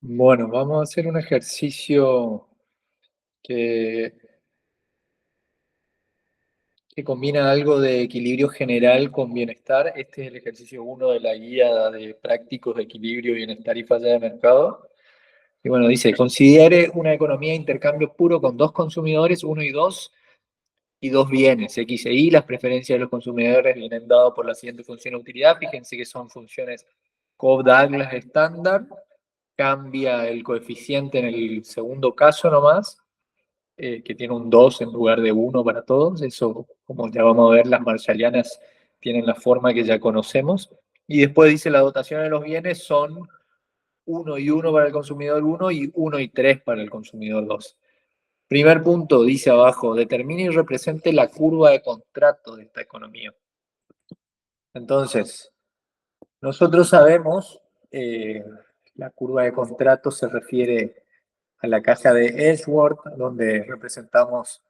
Bueno, vamos a hacer un ejercicio que, que combina algo de equilibrio general con bienestar. Este es el ejercicio uno de la guía de prácticos de equilibrio, bienestar y falla de mercado. Y bueno, dice, considere una economía de intercambio puro con dos consumidores, uno y dos bienes, X e Y. Las preferencias de los consumidores vienen dadas por la siguiente función de utilidad. Fíjense que son funciones Cobb-Douglas estándar. Cambia el coeficiente en el segundo caso nomás, que tiene un 2 en lugar de uno para todos. Eso, como ya vamos a ver, las marshallianas tienen la forma que ya conocemos. Y después dice la dotación de los bienes son uno y uno para el consumidor uno y uno y 3 para el consumidor 2. Primer punto, dice abajo, determine y represente la curva de contrato de esta economía. Entonces, nosotros sabemos, la curva de contrato se refiere a la caja de Edgeworth, donde representamos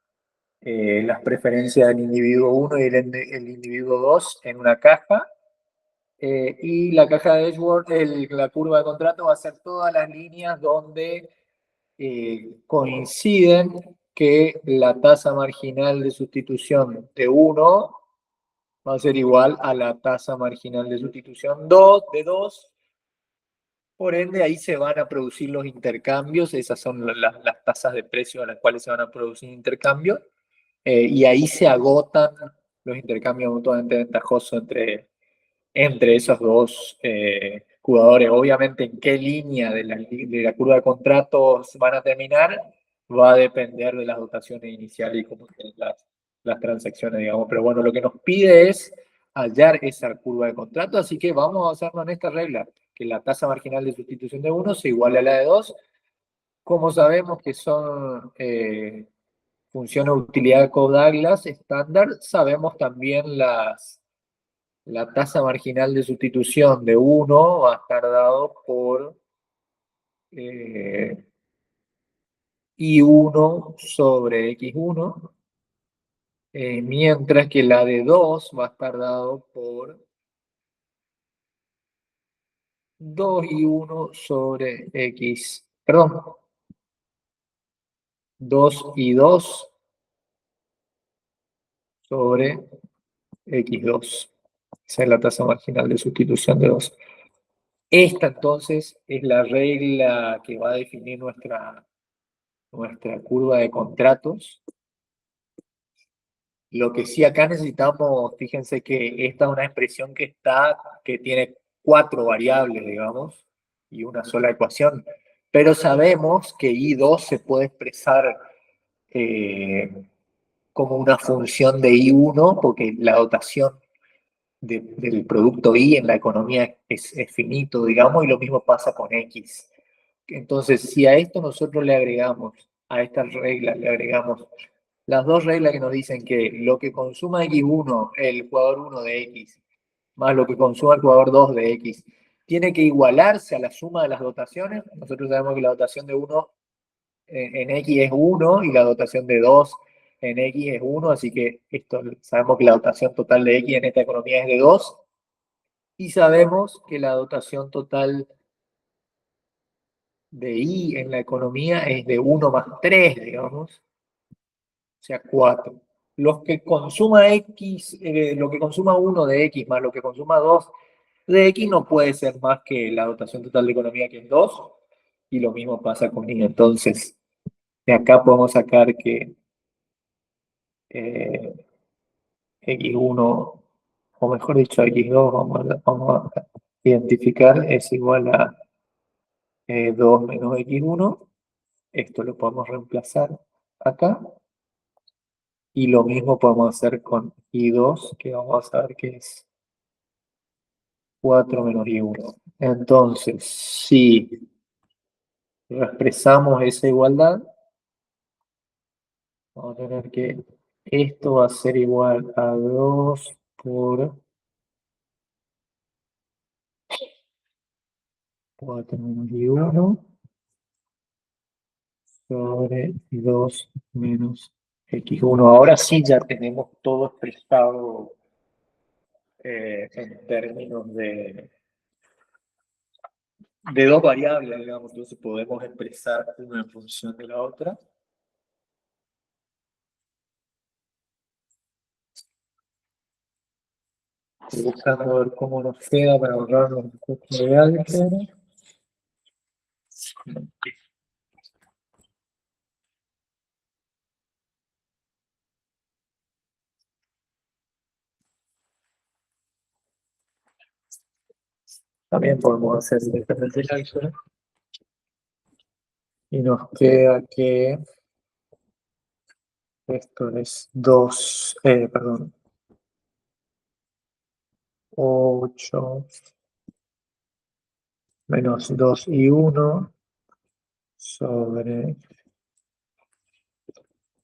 las preferencias del individuo uno y el individuo 2 en una caja. Y la caja de Edgeworth, la curva de contrato va a ser todas las líneas donde coinciden que la tasa marginal de sustitución de uno va a ser igual a la tasa marginal de sustitución 2 de 2. Por ende, ahí se van a producir los intercambios. Esas son las tasas de precio a las cuales se van a producir intercambios. Y ahí se agotan los intercambios mutuamente ventajosos entre esos dos jugadores. Obviamente, en qué línea de la curva de contratos van a terminar va a depender de las dotaciones iniciales y cómo estén las transacciones, digamos. Pero bueno, lo que nos pide es hallar esa curva de contrato, así que vamos a basarnos en esta regla, que la tasa marginal de sustitución de uno se iguale a la de 2. Como sabemos que son funciones de utilidad de Cobb-Douglas estándar, sabemos también la tasa marginal de sustitución de uno va a estar dado por eh, I1 sobre X1, mientras que la de 2 va a estar dado por 2I1 sobre X, perdón, 2I2 sobre X2. Esa es la tasa marginal de sustitución de 2. Esta entonces es la regla que va a definir nuestra curva de contratos. Lo que sí acá necesitamos, fíjense que esta es una expresión que tiene cuatro variables, digamos, y una sola ecuación. Pero sabemos que I2 se puede expresar eh, como una función de I1, porque la dotación del producto I en la economía es finito, digamos, y lo mismo pasa con X. Entonces, si a esto nosotros le agregamos, a estas reglas le agregamos las dos reglas que nos dicen que lo que consuma X1, el jugador 1 de X, más lo que consuma el jugador 2 de X, tiene que igualarse a la suma de las dotaciones. Nosotros sabemos que la dotación de 1 en X es 1 y la dotación de 2 en X es 1, así que sabemos que la dotación total de X en esta economía es de 2 y sabemos que la dotación total de Y en la economía es de 1 más 3, digamos, o sea, 4. Los que consuma X, lo que consuma 1 de X más lo que consuma 2 de X no puede ser más que la dotación total de economía, que es 2, y lo mismo pasa con Y. Entonces, de acá podemos sacar que eh, X1, o mejor dicho, X2, vamos a identificar, es igual a 2 menos X1. Esto lo podemos reemplazar acá. Y lo mismo podemos hacer con I2, que vamos a ver que es 4 menos I1. Entonces, si expresamos esa igualdad, vamos a tener que esto va a ser igual a 2 por 4 menos I1 sobre 2 menos X1. Ahora sí ya tenemos todo expresado en términos de dos variables, digamos, entonces podemos expresar una en función de la otra. Estoy buscando ver cómo nos queda para ahorrarnos un poco de álgebra. También podemos hacer directamente el álgebra. Y nos queda que esto es 2, perdón, 8 menos 2 y 1 sobre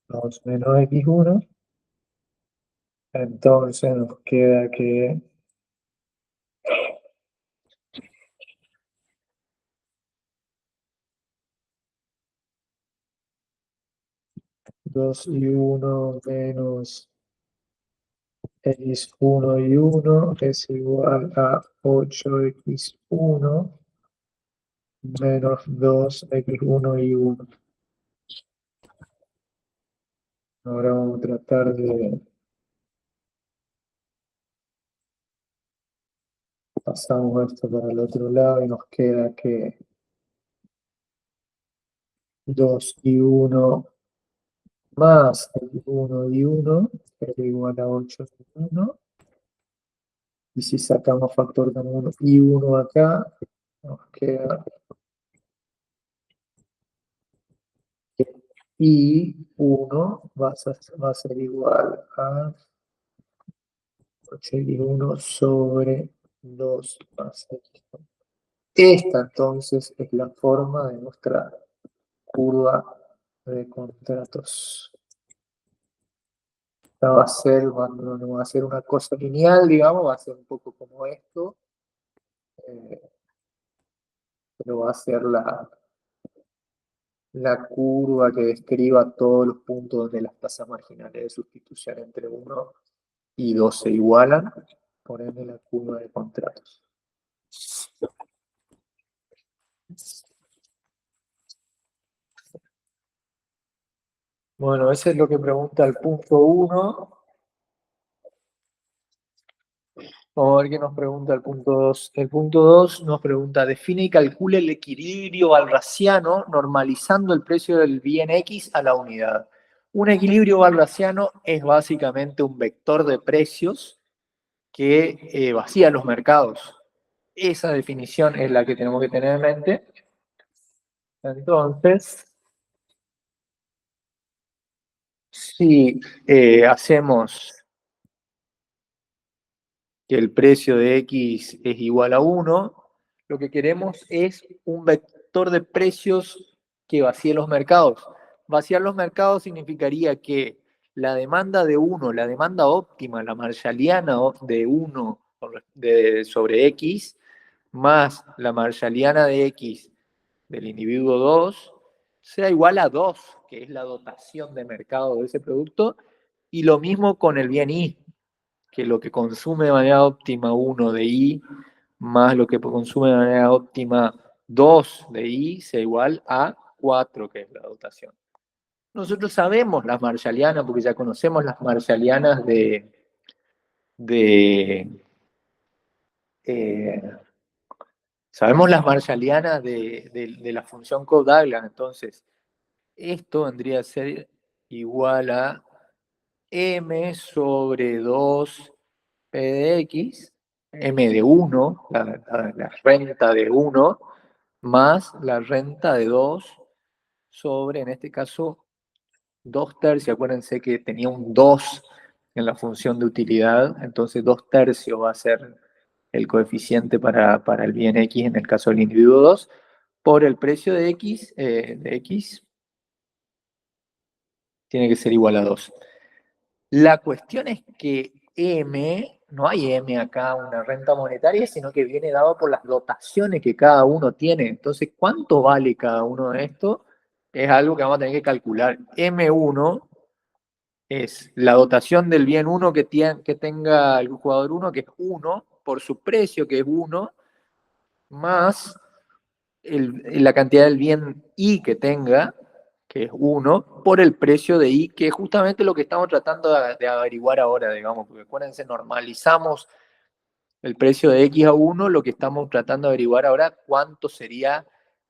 2 menos x1. Entonces nos queda que 2 y 1 menos x1 y 1 es igual a 8x1 menos 2x1 y 1. Ahora vamos a tratar de pasamos esto para el otro lado y nos queda que 2 y 1 más x1 y 1 es igual a 8 y 1. Y si sacamos factor de 1 y 1 acá, nos queda que y1 va a ser igual a 8y1 sobre 2 más x1. Esta entonces es la forma de nuestra curva de contratos. Esta va a ser, no va a ser una cosa lineal, digamos, va a ser un poco como esto, pero va a ser la curva que describa todos los puntos donde las tasas marginales de sustitución entre 1 y 2 se igualan, por ende la curva de contratos. Bueno, ese es lo que pregunta el punto 1. Vamos a ver qué nos pregunta el punto 2. El punto 2 nos pregunta, define y calcule el equilibrio walrasiano normalizando el precio del bien X a la unidad. Un equilibrio walrasiano es básicamente un vector de precios que vacía los mercados. Esa definición es la que tenemos que tener en mente. Entonces, si hacemos que el precio de X es igual a 1, lo que queremos es un vector de precios que vacíe los mercados. Vaciar los mercados significaría que la demanda de 1, la demanda óptima, la marshalliana de 1 sobre X, más la marshalliana de X del individuo 2, sea igual a 2, que es la dotación de mercado de ese producto, y lo mismo con el bien Y, que lo que consume de manera óptima 1 de I más lo que consume de manera óptima 2 de I sea igual a 4, que es la dotación. Nosotros sabemos las marshallianas, porque ya conocemos las marshallianas de eh, sabemos las marshallianas de la función Cobb-Douglas. Entonces, esto vendría a ser igual a m sobre 2 P de X, M de 1, la renta de 1, más la renta de 2 sobre, en este caso, 2 tercios. Acuérdense que tenía un 2 en la función de utilidad, entonces 2 tercios va a ser el coeficiente para el bien X en el caso del individuo 2, por el precio de X tiene que ser igual a 2. La cuestión es que M, no hay M acá, una renta monetaria, sino que viene dado por las dotaciones que cada uno tiene. Entonces, ¿cuánto vale cada uno de estos? Es algo que vamos a tener que calcular. M1 es la dotación del bien 1 que tenga el jugador 1, que es 1, por su precio, que es 1, más la cantidad del bien I que tenga, que es 1, por el precio de I, que es justamente lo que estamos tratando de averiguar ahora, digamos, porque acuérdense, normalizamos el precio de X a 1, lo que estamos tratando de averiguar ahora, cuánto sería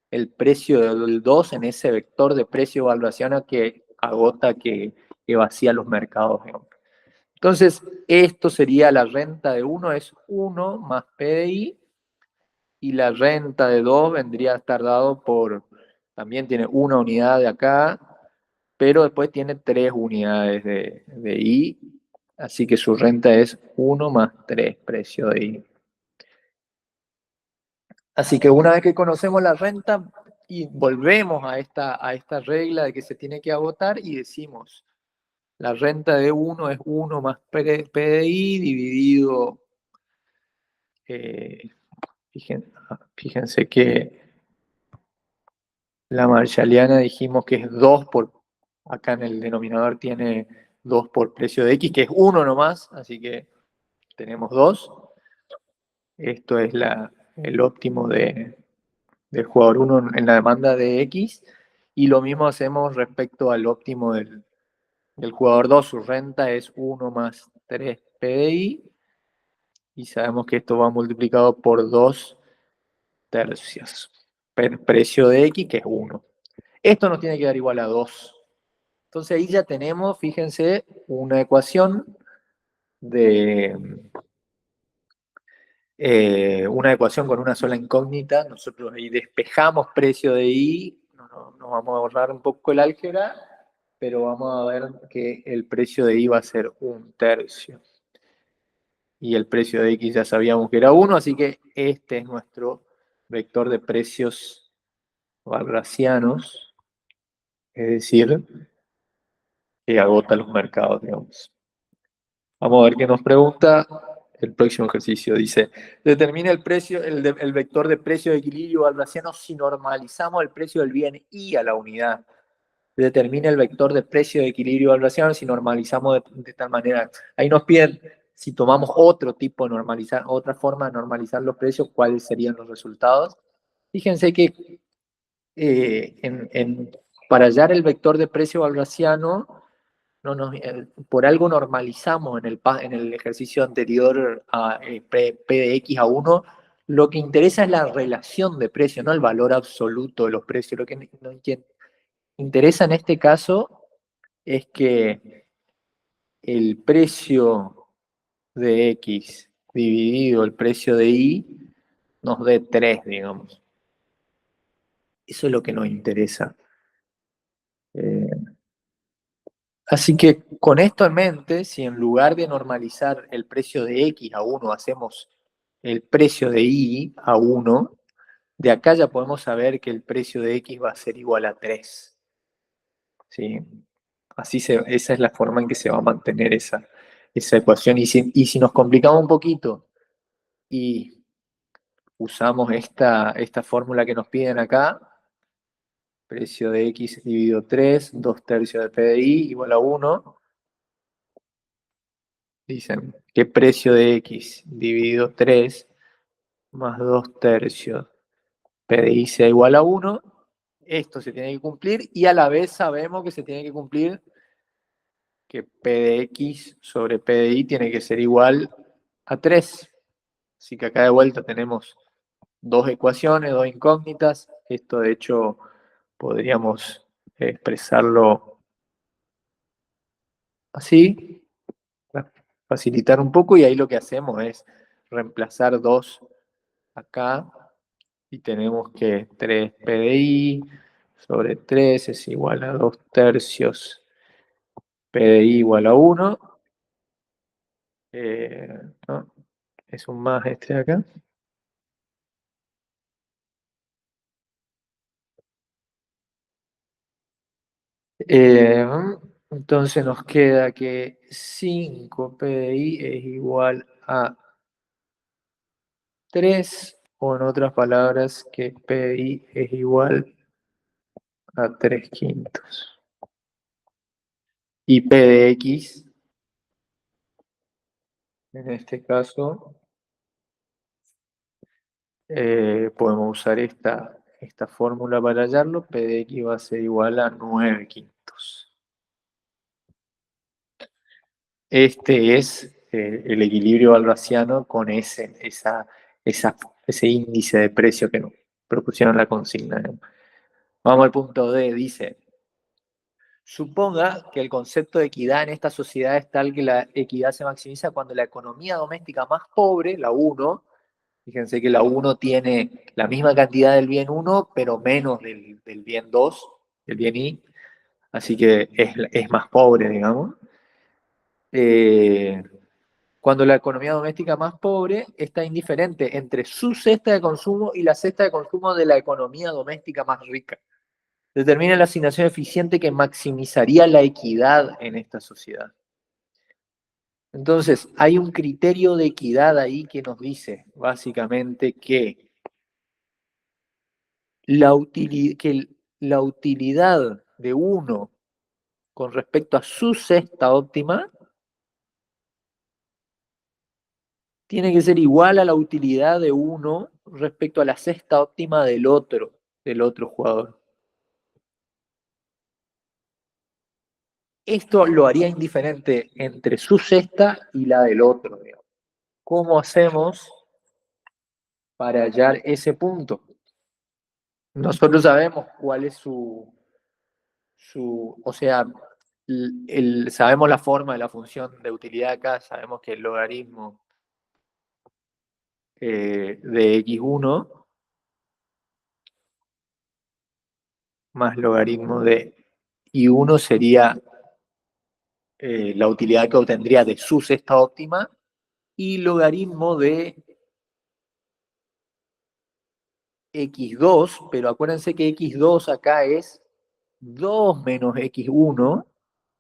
el precio del 2 en ese vector de precio-evaluación que agota, que vacía los mercados, digamos. Entonces, esto sería la renta de 1, es 1 más PDI, y la renta de 2 vendría a estar dado por, también tiene una unidad de acá, pero después tiene 3 unidades de I, así que su renta es 1 más 3 precio de I. Así que una vez que conocemos la renta y volvemos a esta regla de que se tiene que agotar y decimos, la renta de 1 es 1 más PDI dividido, eh, fíjense que la marshalliana dijimos que es 2 por, acá en el denominador tiene 2 por precio de X, que es 1 nomás, así que tenemos 2. Esto es el óptimo del jugador 1 en la demanda de X, y lo mismo hacemos respecto al óptimo del jugador 2. Su renta es 1 más 3 PDI, y sabemos que esto va multiplicado por 2 tercios, precio de X, que es 1. Esto nos tiene que dar igual a 2. Entonces ahí ya tenemos, fíjense, una ecuación de una ecuación con una sola incógnita. Nosotros ahí despejamos precio de I, nos vamos a ahorrar un poco el álgebra, pero vamos a ver que el precio de I va a ser 1 tercio. Y el precio de X ya sabíamos que era 1, así que este es nuestro vector de precios walrasianos, es decir, que agota los mercados, digamos. Vamos a ver qué nos pregunta el próximo ejercicio. Dice, determina el precio, el vector de precio de equilibrio walrasiano si normalizamos el precio del bien I a la unidad. Determina el vector de precio de equilibrio walrasiano si normalizamos de tal manera. Ahí nos piden, si tomamos otro tipo de normalizar, otra forma de normalizar los precios, cuáles serían los resultados. Fíjense que para hallar el vector de precio walrasiano, por algo normalizamos en el ejercicio anterior a P de X a 1, lo que interesa es la relación de precio, no el valor absoluto de los precios. Lo que interesa en este caso es que el precio de X dividido el precio de Y nos dé 3, digamos. Eso es lo que nos interesa. Así que con esto en mente, si en lugar de normalizar el precio de X a 1 hacemos el precio de Y a 1, de acá ya podemos saber que el precio de X va a ser igual a 3. ¿Sí? Esa es la forma en que se va a mantener esa ecuación. Y si nos complicamos un poquito y usamos esta fórmula que nos piden acá, precio de X dividido 3, 2 tercios de P de I igual a 1. Dicen que precio de X dividido 3 más 2 tercios PDI sea igual a 1. Esto se tiene que cumplir, y a la vez sabemos que se tiene que cumplir que P de X sobre P de I tiene que ser igual a 3. Así que acá de vuelta tenemos dos ecuaciones, dos incógnitas. Esto de hecho podríamos expresarlo así, para facilitar un poco, y ahí lo que hacemos es reemplazar 2 acá, y tenemos que 3 PDI sobre 3 es igual a 2 tercios PDI igual a 1. ¿No? Es un más este de acá. Eh, entonces nos queda que 5 PDI es igual a 3, o en otras palabras, que PDI es igual a 3 quintos. Y P de X, en este caso, podemos usar esta fórmula para hallarlo, P de X va a ser igual a 9 quintos. Este es el equilibrio valrasiano con ese índice de precio que nos propusieron la consigna. Vamos al punto D, dice, suponga que el concepto de equidad en esta sociedad es tal que la equidad se maximiza cuando la economía doméstica más pobre, la 1, fíjense que la 1 tiene la misma cantidad del bien 1, pero menos del bien 2, del bien I, así que es más pobre, digamos. Cuando la economía doméstica más pobre está indiferente entre su cesta de consumo y la cesta de consumo de la economía doméstica más rica. Determina la asignación eficiente que maximizaría la equidad en esta sociedad. Entonces, hay un criterio de equidad ahí que nos dice, básicamente, que la utilidad de uno con respecto a su cesta óptima tiene que ser igual a la utilidad de uno respecto a la cesta óptima del otro jugador. Esto lo haría indiferente entre su cesta y la del otro, digamos. ¿Cómo hacemos para hallar ese punto? Nosotros sabemos cuál es o sea, sabemos la forma de la función de utilidad acá, sabemos que el logaritmo de x1 más logaritmo de y1 sería la utilidad que obtendría de su cesta óptima, y logaritmo de x2, pero acuérdense que x2 acá es 2 menos x1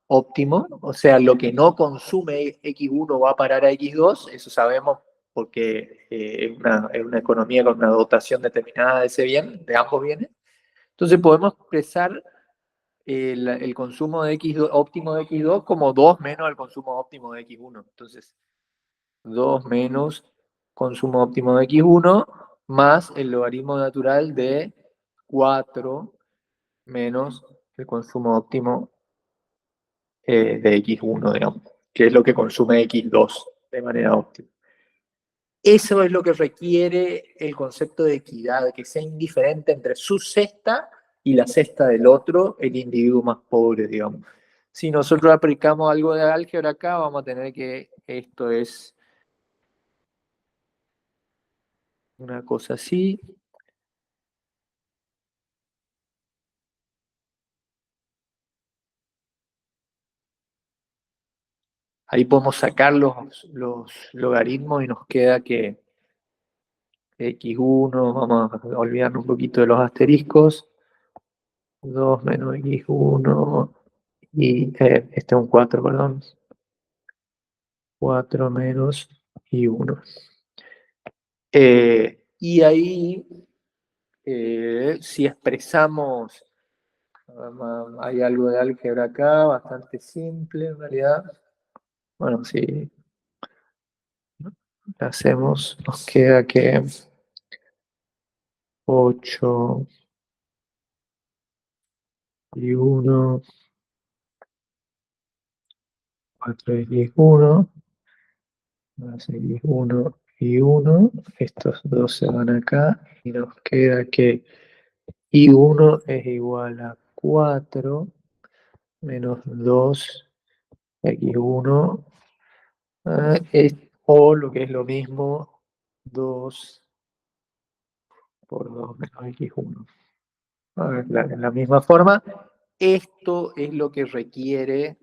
óptimo, o sea, lo que no consume x1 va a parar a x2, eso sabemos porque es una economía con una dotación determinada de ese bien, de ambos bienes. Entonces podemos expresar el consumo de x2, óptimo de x2 como 2 menos el consumo óptimo de x1. Entonces, 2 menos consumo óptimo de x1 más el logaritmo natural de 4 menos el consumo óptimo de x1, digamos, que es lo que consume x2 de manera óptima. Eso es lo que requiere el concepto de equidad, que sea indiferente entre su cesta y la cesta del otro, el individuo más pobre, digamos. Si nosotros aplicamos algo de álgebra acá, vamos a tener que esto es una cosa así. Ahí podemos sacar los logaritmos y nos queda que x1, vamos a olvidarnos un poquito de los asteriscos, 2 menos x1 y este es un 4, perdón, 4 menos y1. Y ahí, si expresamos, hay algo de álgebra acá, bastante simple en realidad. Bueno, si hacemos, nos queda que 8 y 1, 4 y 1, más x1 y 1, estos dos se van acá y nos queda que y1 es igual a 4 menos 2 x1, o lo que es lo mismo, 2 por 2 menos x1. A ver, en la misma forma, esto es lo que requiere,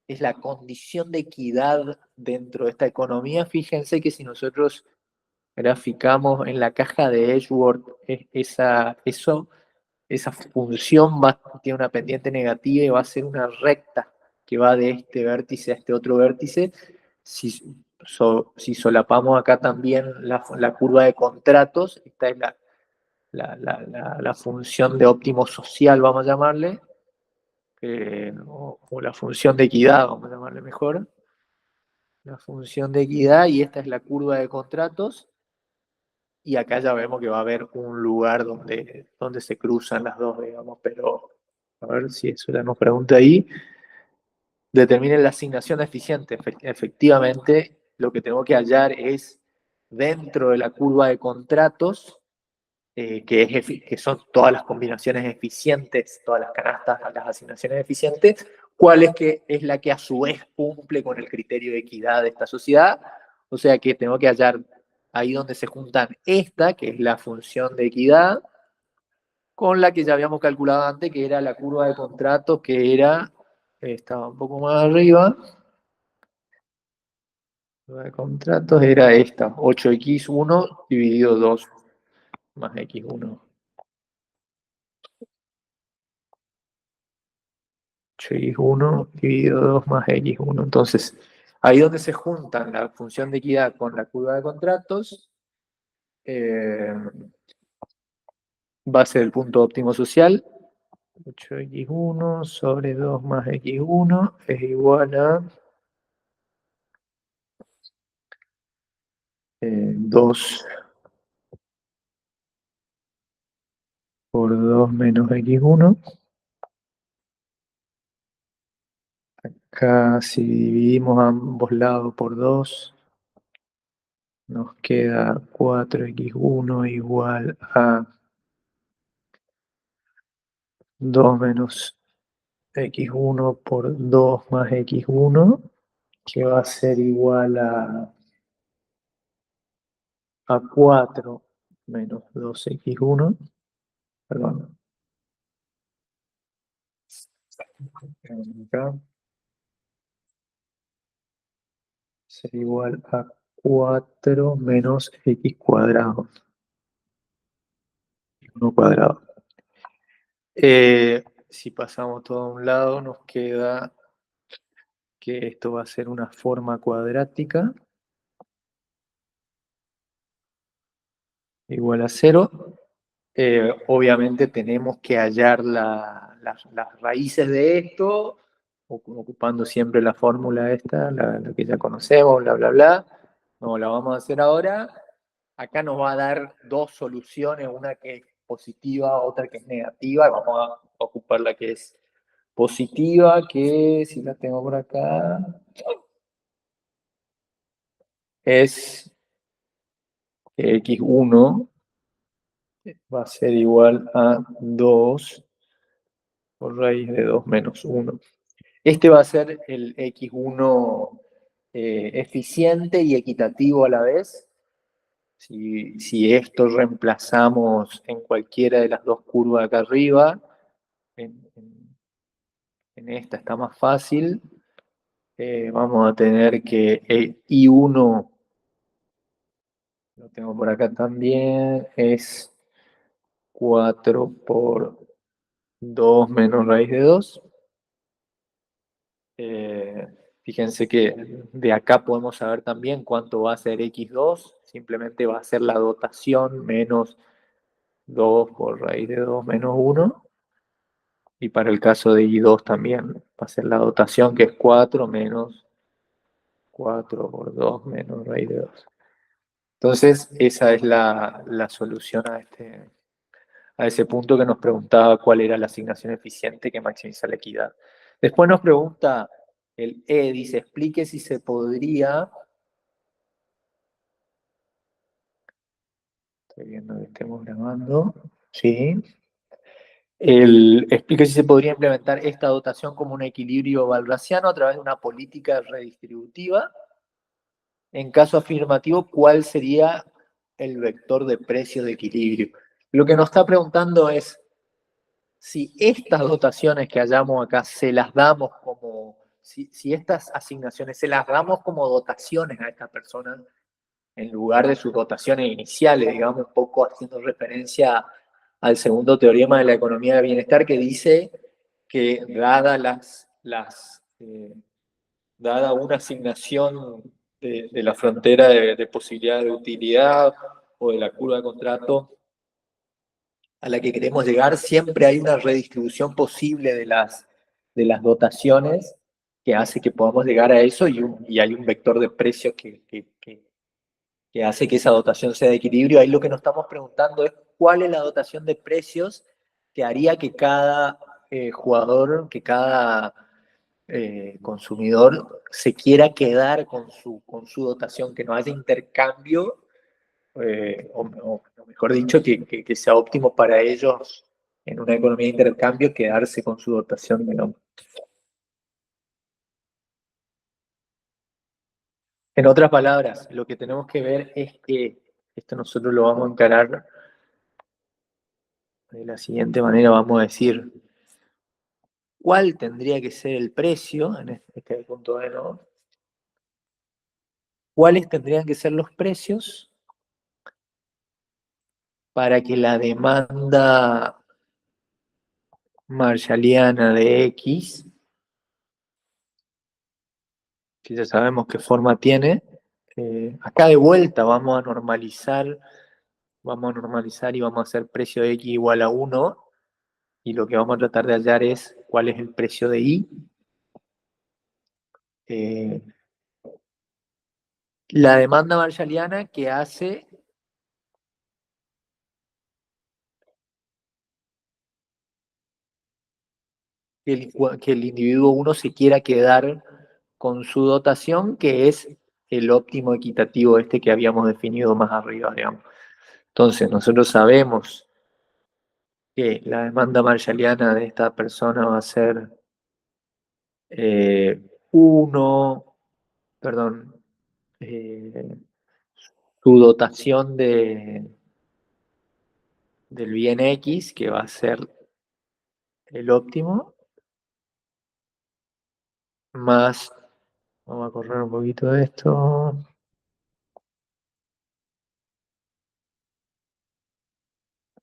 es la condición de equidad dentro de esta economía. Fíjense que si nosotros graficamos en la caja de Edgeworth esa función tiene una pendiente negativa y va a ser una recta que va de este vértice a este otro vértice. Si solapamos acá también la curva de contratos, esta es la función de óptimo social, vamos a llamarle, o la función de equidad, vamos a llamarle mejor, la función de equidad, y esta es la curva de contratos. y acá ya vemos que va a haber un lugar donde se cruzan las dos, digamos, pero a ver si eso ya nos pregunta ahí. Determinen la asignación eficiente. Efectivamente, lo que tengo que hallar es dentro de la curva de contratos, que son todas las combinaciones eficientes, todas las canastas, las asignaciones eficientes, cuál es la que a su vez cumple con el criterio de equidad de esta sociedad. O sea que tengo que hallar ahí donde se juntan esta, que es la función de equidad, con la que ya habíamos calculado antes, que era la curva de contratos, que estaba un poco más arriba. La curva de contratos era esta, 8x1 dividido 2 más x1. 8x1 dividido 2 más x1. Entonces, ahí donde se juntan la función de equidad con la curva de contratos, va a ser el punto óptimo social. 8x1 sobre 2 más x1 es igual a 2 por 2 menos x1. Acá si dividimos ambos lados por 2, nos queda 4x1 igual a 2 menos x1 por 2 más x1, que va a ser igual a 4 menos 2x1, perdón, acá, será igual a 4 menos x cuadrado, 1 cuadrado. Si pasamos todo a un lado, nos queda que esto va a ser una forma cuadrática igual a 0. Obviamente tenemos que hallar las raíces de esto, ocupando siempre la fórmula esta, la que ya conocemos, bla, bla, bla. No la vamos a hacer ahora. Acá nos va a dar dos soluciones, una que es positiva, otra que es negativa. Vamos a ocupar la que es positiva, que si la tengo por acá, es que x1 va a ser igual a 2 por raíz de 2 menos 1. Este va a ser el x1 eficiente y equitativo a la vez. Si esto reemplazamos en cualquiera de las dos curvas acá arriba, en esta está más fácil, vamos a tener que el I1, lo tengo por acá también, es 4 por 2 menos raíz de 2. Fíjense que de acá podemos saber también cuánto va a ser x2, simplemente va a ser la dotación menos 2 por raíz de 2 menos 1, y para el caso de y2 también va a ser la dotación, que es 4 menos 4 por 2 menos raíz de 2. Entonces esa es la solución a ese punto que nos preguntaba cuál era la asignación eficiente que maximiza la equidad. Después nos pregunta el E, dice, explique si se podría, estoy viendo que estemos grabando, sí, explique si se podría implementar esta dotación como un equilibrio valrasiano a través de una política redistributiva. En caso afirmativo, ¿cuál sería el vector de precio de equilibrio? Lo que nos está preguntando es, si estas dotaciones que hallamos acá se las damos como, si estas asignaciones se las damos como dotaciones a esta persona, en lugar de sus dotaciones iniciales, digamos, un poco haciendo referencia al segundo teorema de la economía del bienestar, que dice que dada una asignación de la frontera de posibilidad de utilidad o de la curva de contrato a la que queremos llegar, siempre hay una redistribución posible de las dotaciones que hace que podamos llegar a eso, y hay un vector de precios que que hace que esa dotación sea de equilibrio. Ahí lo que nos estamos preguntando es cuál es la dotación de precios que haría que cada jugador, que cada consumidor se quiera quedar con su dotación, que no haya intercambio, o mejor dicho, que sea óptimo para ellos en una economía de intercambio quedarse con su dotación, digamos. En otras palabras, lo que tenemos que ver es que esto nosotros lo vamos a encarar de la siguiente manera, vamos a decir, ¿cuál tendría que ser el precio? En este punto de no. ¿Cuáles tendrían que ser los precios para que la demanda marshalliana de X, que ya sabemos qué forma tiene, acá de vuelta vamos a normalizar y vamos a hacer precio de X igual a 1, y lo que vamos a tratar de hallar es cuál es el precio de Y. La demanda marshalliana que hace que el individuo 1 se quiera quedar con su dotación, que es el óptimo equitativo este que habíamos definido más arriba, digamos. Entonces, nosotros sabemos que la demanda marshalliana de esta persona va a ser 1, perdón, eh, su dotación del bien X, que va a ser el óptimo, más, vamos a correr un poquito de esto,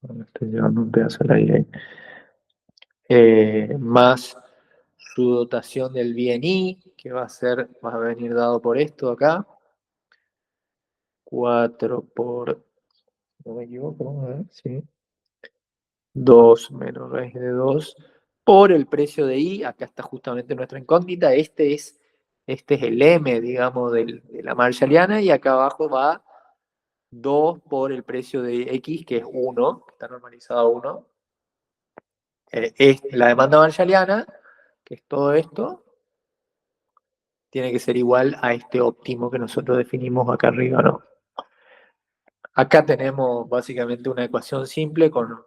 estoy llevando un pedazo al aire, más su dotación del bien Y, que va a venir dado por esto acá, 4 por, no me equivoco, vamos a ver, sí, 2 menos raíz de 2 por el precio de I, acá está justamente nuestra incógnita, este es el M, digamos, de la marshalliana, y acá abajo va 2 por el precio de X, que es 1, que está normalizado a 1. Es la demanda marshalliana, que es todo esto, tiene que ser igual a este óptimo que nosotros definimos acá arriba, ¿no? Acá tenemos básicamente una ecuación simple con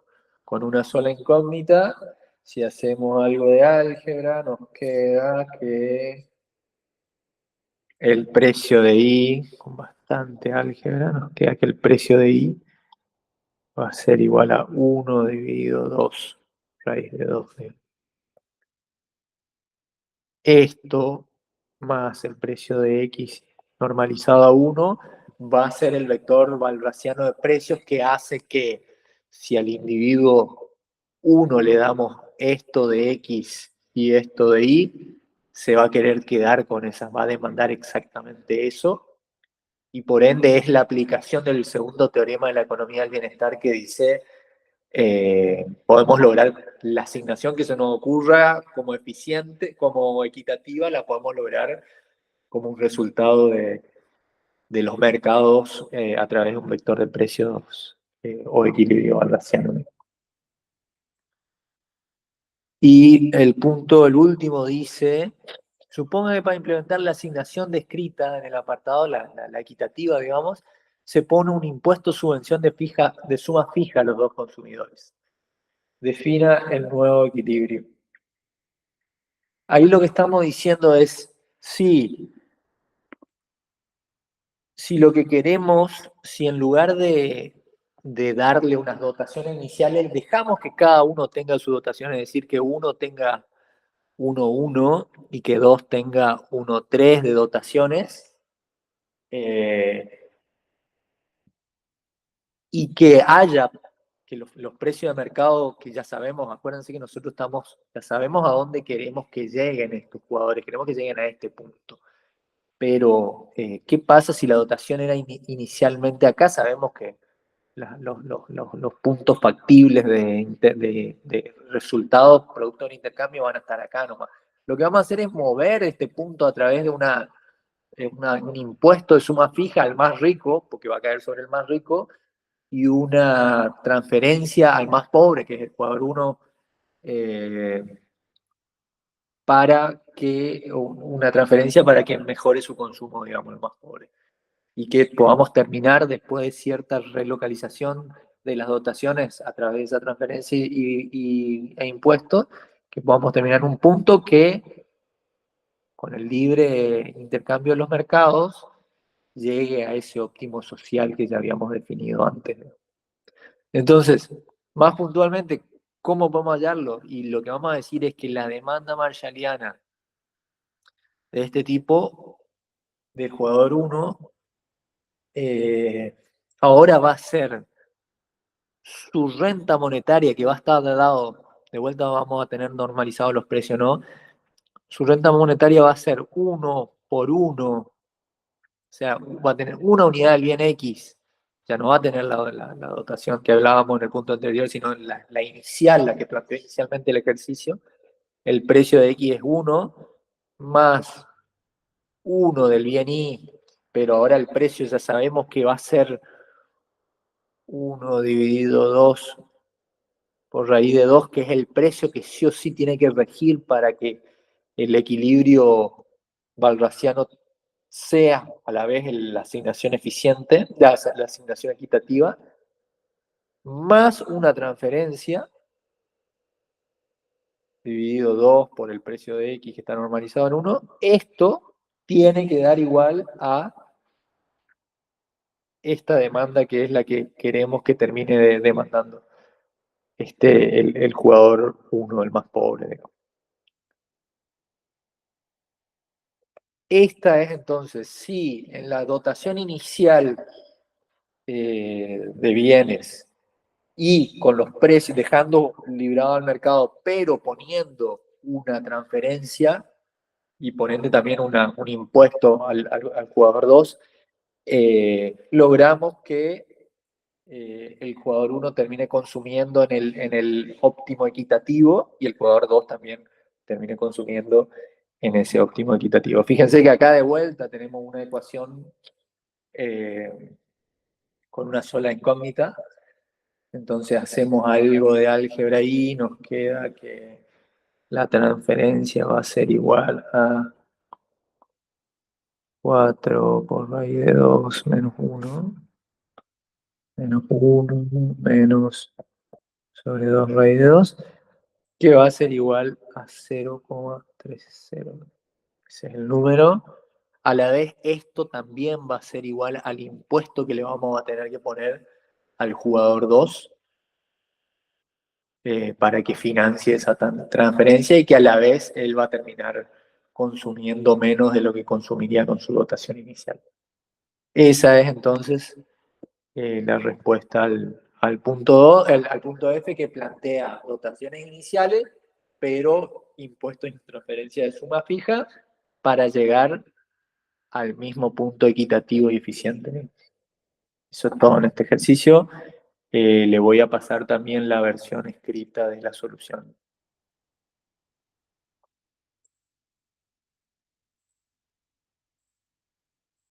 una sola incógnita. Si hacemos algo de álgebra, nos queda que el precio de I, con bastante álgebra, nos queda que el precio de I va a ser igual a 1 dividido 2, raíz de 2. Esto más el precio de X normalizado a 1 va a ser el vector walrasiano de precios que hace que si al individuo 1 le damos esto de X y esto de Y, se va a querer quedar con esas, va a demandar exactamente eso, y por ende es la aplicación del segundo teorema de la economía del bienestar que dice podemos lograr la asignación que se nos ocurra como eficiente, como equitativa, la podemos lograr como un resultado de los mercados a través de un vector de precios o equilibrio baldaciano. Y el último dice, suponga que para implementar la asignación descrita en el apartado, la equitativa, digamos, se pone un impuesto subvención de suma fija a los dos consumidores. Defina el nuevo equilibrio. Ahí lo que estamos diciendo es, si lo que queremos, si en lugar de darle unas dotaciones iniciales, dejamos que cada uno tenga su dotación, es decir, que uno tenga 1,1 y que 2 tenga 1,3 de dotaciones, y que haya, que los precios de mercado que ya sabemos, acuérdense que nosotros ya sabemos a dónde queremos que lleguen estos jugadores, queremos que lleguen a este punto. Pero, ¿qué pasa si la dotación era inicialmente acá? Sabemos que los puntos factibles de resultados producto de un intercambio van a estar acá nomás. Lo que vamos a hacer es mover este punto a través de una un impuesto de suma fija al más rico, porque va a caer sobre el más rico, y una transferencia al más pobre, que es el jugador 1, para que, una transferencia para que mejore su consumo, digamos, el más pobre. Y que podamos terminar después de cierta relocalización de las dotaciones a través de esa transferencia e impuestos, que podamos terminar en un punto que con el libre intercambio de los mercados llegue a ese óptimo social que ya habíamos definido antes. Entonces, más puntualmente, ¿cómo podemos hallarlo? Y lo que vamos a decir es que la demanda marshalliana de este tipo, del jugador 1, ahora va a ser su renta monetaria que va a estar de lado, de vuelta vamos a tener normalizados los precios, ¿no? Su renta monetaria va a ser 1 por 1, o sea, va a tener una unidad del bien X, ya no va a tener la dotación que hablábamos en el punto anterior, sino la inicial, la que planteó inicialmente el ejercicio. El precio de X es 1 más 1 del bien Y, pero ahora el precio ya sabemos que va a ser 1 dividido 2 por raíz de 2, que es el precio que sí o sí tiene que regir para que el equilibrio valrasiano sea a la vez la asignación eficiente, la asignación equitativa, más una transferencia dividido 2 por el precio de X que está normalizado en 1, esto tiene que dar igual a esta demanda que es la que queremos que termine demandando el jugador 1, el más pobre, digamos. Esta es entonces, si en la dotación inicial de bienes y con los precios, dejando librado al mercado, pero poniendo una transferencia y poniendo también un impuesto al jugador 2, logramos que el jugador 1 termine consumiendo en el óptimo equitativo y el jugador 2 también termine consumiendo en ese óptimo equitativo. Fíjense que acá de vuelta tenemos una ecuación eh, con una sola incógnita, entonces hacemos algo de álgebra y nos queda que la transferencia va a ser igual a 4 por raíz de 2 menos 1, menos 1, menos sobre 2 raíz de 2, que va a ser igual a 0,30. Ese es el número. A la vez, esto también va a ser igual al impuesto que le vamos a tener que poner al jugador 2 para que financie esa transferencia y que a la vez él va a terminar consumiendo menos de lo que consumiría con su dotación inicial. Esa es entonces la respuesta al punto 2, al punto F, que plantea dotaciones iniciales, pero impuestos y transferencia de suma fija para llegar al mismo punto equitativo y eficiente. Eso es todo en este ejercicio. Le voy a pasar también la versión escrita de la solución.